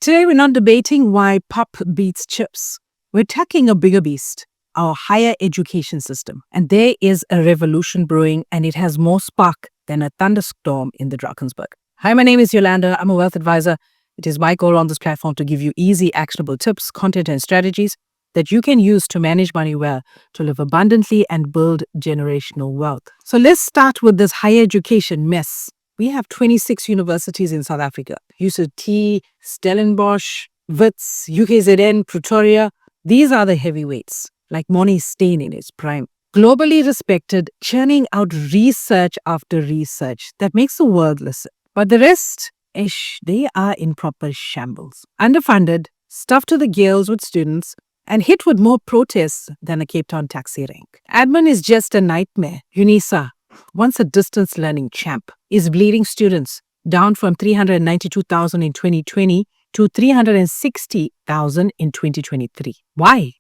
Today, we're not debating why pop beats chips. We're tackling a bigger beast, our higher education system. And there is a revolution brewing, and it has more spark than a thunderstorm in the Drakensberg. Hi, my name is Yolanda. I'm a wealth advisor. It is my goal on this platform to give you easy, actionable tips, content, and strategies that you can use to manage money well, to live abundantly, and build generational wealth. So let's start with this higher education mess. We have 26 universities in South Africa. UCT, Stellenbosch, Wits, UKZN, Pretoria. These are the heavyweights, like Moni Stain in its prime. Globally respected, churning out research after research that makes the world listen. But the rest, they are in proper shambles. Underfunded, stuffed to the gills with students, and hit with more protests than a Cape Town taxi rank. Admin is just a nightmare. UNISA, once a distance learning champ, is bleeding students down from 392,000 in 2020 to 360,000 in 2023. Why?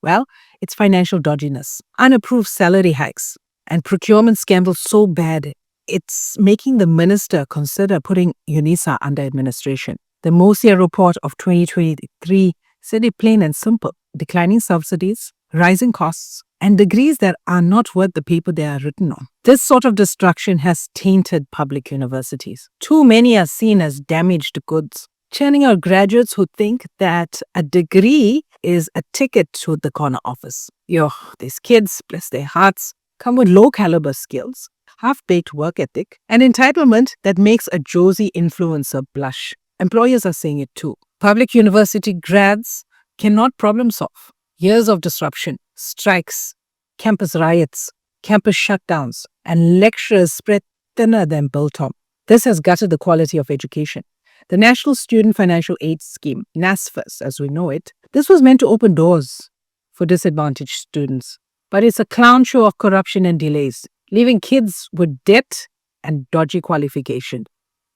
Well, it's financial dodginess, unapproved salary hikes, and procurement scandals so bad, it's making the minister consider putting UNISA under administration. The Mosia report of 2023 said it plain and simple: declining subsidies, rising costs, and degrees that are not worth the paper they are written on. This sort of destruction has tainted public universities. Too many are seen as damaged goods, churning out graduates who think that a degree is a ticket to the corner office. These kids, bless their hearts, come with low caliber skills, half-baked work ethic, and entitlement that makes a Josie influencer blush. Employers are saying it too. Public university grads cannot problem solve. Years of disruption, strikes, campus riots, campus shutdowns, and lecturers spread thinner than biltong. This has gutted the quality of education. The National Student Financial Aid Scheme, NSFAS as we know it, this was meant to open doors for disadvantaged students. But it's a clown show of corruption and delays, leaving kids with debt and dodgy qualification.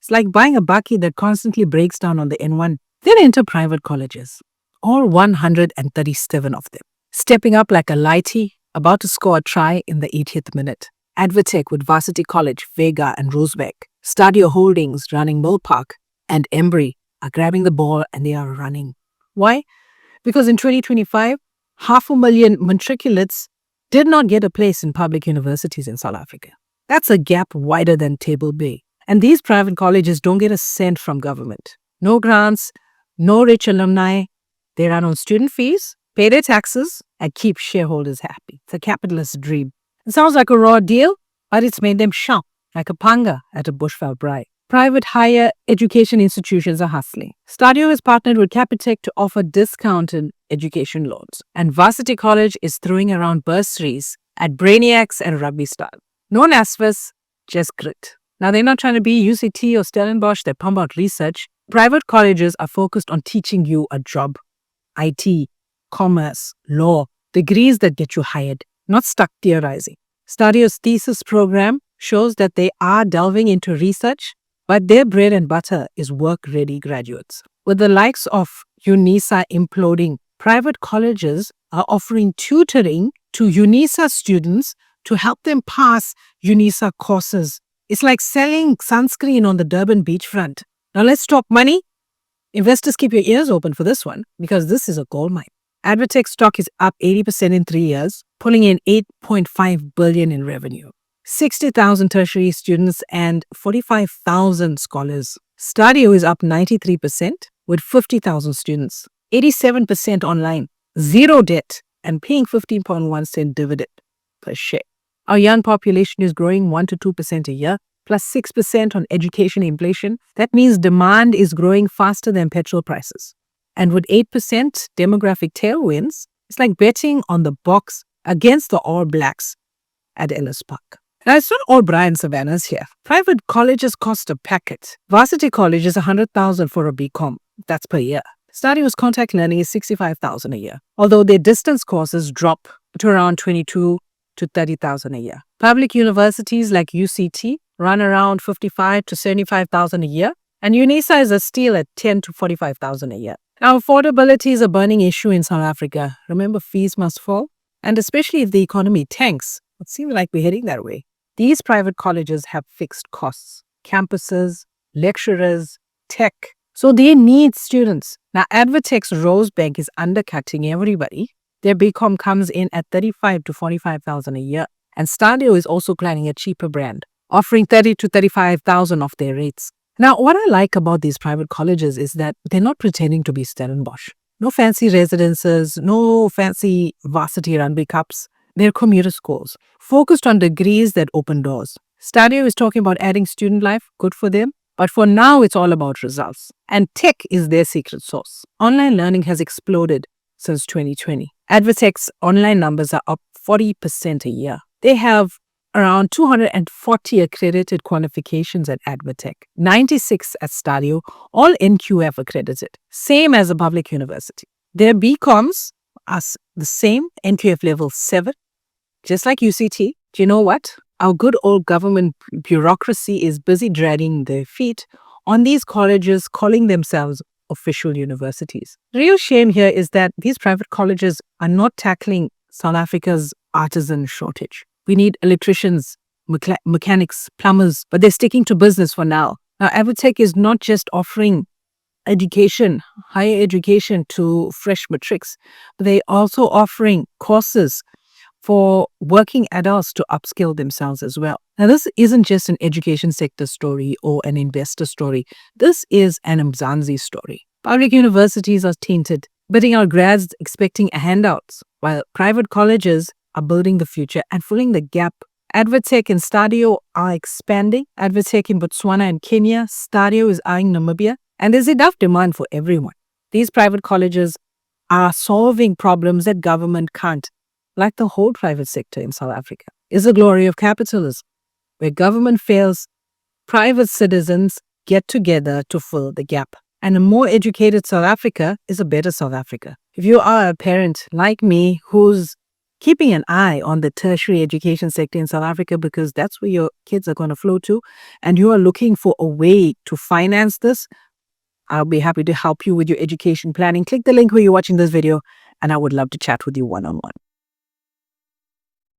It's like buying a bakkie that constantly breaks down on the N1. Then enter private colleges, all 137 of them, stepping up like a lighty, about to score a try in the 80th minute. Advotech with Varsity College, Vega and Rosebeck, Stadio Holdings running Mill Park, and Embry are grabbing the ball and they are running. Why? Because in 2025, 500,000 matriculates did not get a place in public universities in South Africa. That's a gap wider than Table Bay. And these private colleges don't get a cent from government. No grants, no rich alumni. They run on student fees, pay their taxes, and keep shareholders happy. It's a capitalist dream. It sounds like a raw deal, but it's made them sharp, like a panga at a bushveld braai. Private higher education institutions are hustling. Stadio has partnered with Capitec to offer discounted education loans. And Varsity College is throwing around bursaries at Brainiacs and Rugby Style. No NSFAS, just grit. Now, they're not trying to be UCT or Stellenbosch. They pump out research. Private colleges are focused on teaching you a job. IT, commerce, law, degrees that get you hired, not stuck theorizing. Stadio's thesis program shows that they are delving into research, but their bread and butter is work-ready graduates. With the likes of UNISA imploding, private colleges are offering tutoring to UNISA students to help them pass UNISA courses. It's like selling sunscreen on the Durban beachfront. Now let's talk money. Investors, keep your ears open for this one because this is a goldmine. Advotech stock is up 80% in 3 years, pulling in 8.5 billion in revenue. 60,000 tertiary students and 45,000 scholars. Stadio is up 93% with 50,000 students, 87% online, zero debt, and paying 15.1 cent dividend per share. Our young population is growing 1 to 2% a year, plus 6% on education inflation. That means demand is growing faster than petrol prices. And with 8% demographic tailwinds, it's like betting on the box against the All Blacks at Ellis Park. Now, it's not all Brian Savannah's here. Private colleges cost a packet. Varsity College is 100,000 for a BCom. That's per year. Stadio's contact learning is 65,000 a year, although their distance courses drop to around 22 to 30,000 a year. Public universities like UCT run around 55 to 75,000 a year, and UNISA is a steal at 10 to 45,000 a year. Now, affordability is a burning issue in South Africa. Remember, fees must fall, and especially if the economy tanks. It seems like we're heading that way. These private colleges have fixed costs, campuses, lecturers, tech, So they need students. Now, Advertech's Rose Bank is undercutting everybody. Their BCom comes in at 35 to 45,000 a year. And Stadio is also planning a cheaper brand, offering 30 to 35,000 of their rates. Now, what I like about these private colleges is that they're not pretending to be Stellenbosch. No fancy residences, no fancy varsity rugby cups. They're commuter schools, focused on degrees that open doors. Stadio is talking about adding student life, good for them. But for now, it's all about results. And tech is their secret sauce. Online learning has exploded since 2020. Advertech's online numbers are up 40% a year. They have around 240 accredited qualifications at Advertech, 96 at Stadio, all NQF accredited, same as a public university. Their BComs are the same, NQF level 7, just like UCT. Do you know what? Our good old government bureaucracy is busy dragging their feet on these colleges calling themselves official universities. The real shame here is that these private colleges are not tackling South Africa's artisan shortage. We need electricians, mechanics, plumbers, but they're sticking to business for now. Now, Advertech is not just offering education, higher education to fresh matrics, but they're also offering courses for working adults to upskill themselves as well. Now, this isn't just an education sector story or an investor story. This is an Mzansi story. Public universities are tainted, bidding out grads expecting handouts, while private colleges are building the future and filling the gap. Advertech and Stadio are expanding. Advertech in Botswana and Kenya. Stadio is eyeing Namibia. And there's enough demand for everyone. These private colleges are solving problems that government can't, like the whole private sector in South Africa. Is the glory of capitalism. Where government fails, private citizens get together to fill the gap. And a more educated South Africa is a better South Africa. If you are a parent like me who's keeping an eye on the tertiary education sector in South Africa because that's where your kids are going to flow to, and you are looking for a way to finance this, I'll be happy to help you with your education planning. Click the link where you're watching this video, and I would love to chat with you one-on-one.